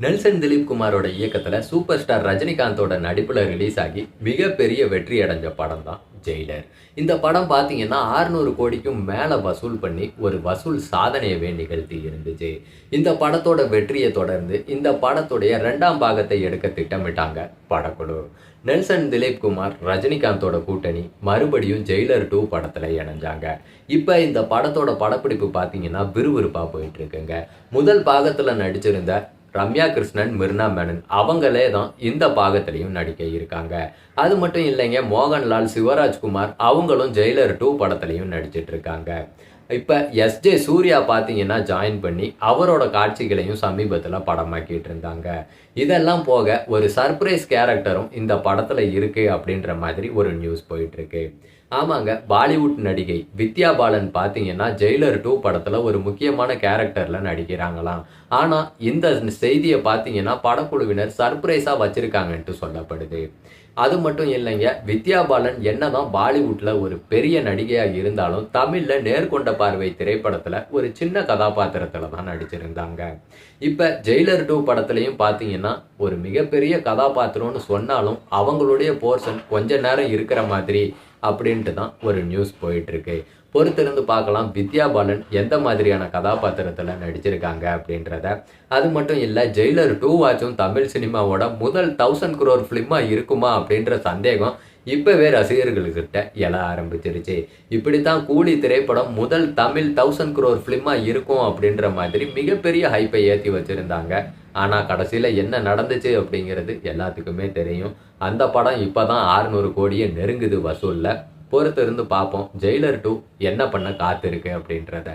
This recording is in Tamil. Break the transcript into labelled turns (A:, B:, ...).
A: நெல்சன் திலீப் குமாரோட இயக்கத்துல சூப்பர் ஸ்டார் ரஜினிகாந்தோட நடிப்புல ரிலீஸ் ஆகி மிகப்பெரிய வெற்றி அடைஞ்ச படம் தான் ஜெயிலர். இந்த படம் பாத்தீங்கன்னா 600 கோடிக்கும் மேல வசூல் பண்ணி ஒரு வசூல் சாதனையவே நிகழ்த்தி இருந்துச்சு. இந்த படத்தோட வெற்றியை தொடர்ந்து இந்த படத்துடைய 2ஆம் பாகத்தை எடுக்க திட்டமிட்டாங்க படக்குழு. நெல்சன் திலீப் குமார் ரஜினிகாந்தோட கூட்டணி மறுபடியும் ஜெயிலர் 2 படத்துல இணைஞ்சாங்க. இப்ப இந்த படத்தோட படப்பிடிப்பு பாத்தீங்கன்னா விறுவிறுப்பா போயிட்டு இருக்குங்க. முதல் பாகத்துல நடிச்சிருந்த ரம்யா கிருஷ்ணன், மிர்னா மேனன் அவங்களே தான் இந்த பாகத்திலையும் நடிக்க இருக்காங்க. அது மட்டும் இல்லைங்க, மோகன்லால், சிவராஜ்குமார் அவங்களும் ஜெயிலர் 2 படத்திலையும் நடிச்சிட்டு இருக்காங்க. இப்ப எஸ்ஜே சூர்யா பாத்தீங்கன்னா ஜாயின் பண்ணி அவரோட காட்சிகளையும் சமீபத்துல படமாக்கிட்டு இருந்தாங்க. இதெல்லாம் போக ஒரு சர்ப்ரைஸ் கேரக்டரும் இந்த படத்துல இருக்கு அப்படின்ற மாதிரி ஒரு நியூஸ் போயிட்டு இருக்கு. ஆமாங்க, பாலிவுட் நடிகை வித்யா பாலன் பாத்தீங்கன்னா ஜெயிலர் 2 படத்துல ஒரு முக்கியமான கேரக்டர்ல நடிக்கிறாங்களாம். ஆனா இந்த செய்தியை பாத்தீங்கன்னா படக்குழுவினர் சர்ப்ரைஸா வச்சிருக்காங்கன்ட்டு சொல்லப்படுது. அது மட்டும் இல்லைங்க, வித்யா பாலன் என்னதான் பாலிவுட்ல ஒரு பெரிய நடிகையா இருந்தாலும் தமிழ்ல நேர்கொண்ட பார்வை திரைப்படத்துல ஒரு சின்ன கதாபாத்திரத்துல தான் நடிச்சிருந்தாங்க. இப்ப ஜெயிலர் 2 படத்துலயும் பாத்தீங்கன்னா ஒரு மிகப்பெரிய கதாபாத்திரம்னு சொன்னாலும் அவங்களுடைய போர்ஷன் கொஞ்ச நேரம் இருக்கிற மாதிரி அப்படின்ட்டு தான் ஒரு நியூஸ் போயிட்டு இருக்கு. பொறுத்திருந்து பார்க்கலாம் வித்யா பாலன் எந்த மாதிரியான கதாபாத்திரத்துல நடிச்சிருக்காங்க அப்படின்றத. அது மட்டும் இல்ல, ஜெயிலர் 2 வாச்சும் தமிழ் சினிமாவோட முதல் 1000 crore பிலிமா இருக்குமா அப்படின்ற சந்தேகம் இப்பவே ரசிகர்கள்கிட்ட எழ ஆரம்பிச்சிருச்சு. இப்படித்தான் கூலி திரைப்படம் முதல் தமிழ் 1000 crore பிலிமா இருக்கும் அப்படின்ற மாதிரி மிகப்பெரிய ஹைப்பை ஏத்தி வச்சிருந்தாங்க. ஆனா கடைசியில என்ன நடந்துச்சு அப்படிங்கிறது எல்லாத்துக்குமே தெரியும். அந்த படம் இப்பதான் 600 கோடியை நெருங்குது வசூல்ல. பொறுத்திருந்து பார்ப்போம் ஜெயிலர் 2 என்ன பண்ண காத்திருக்கு அப்படின்றத.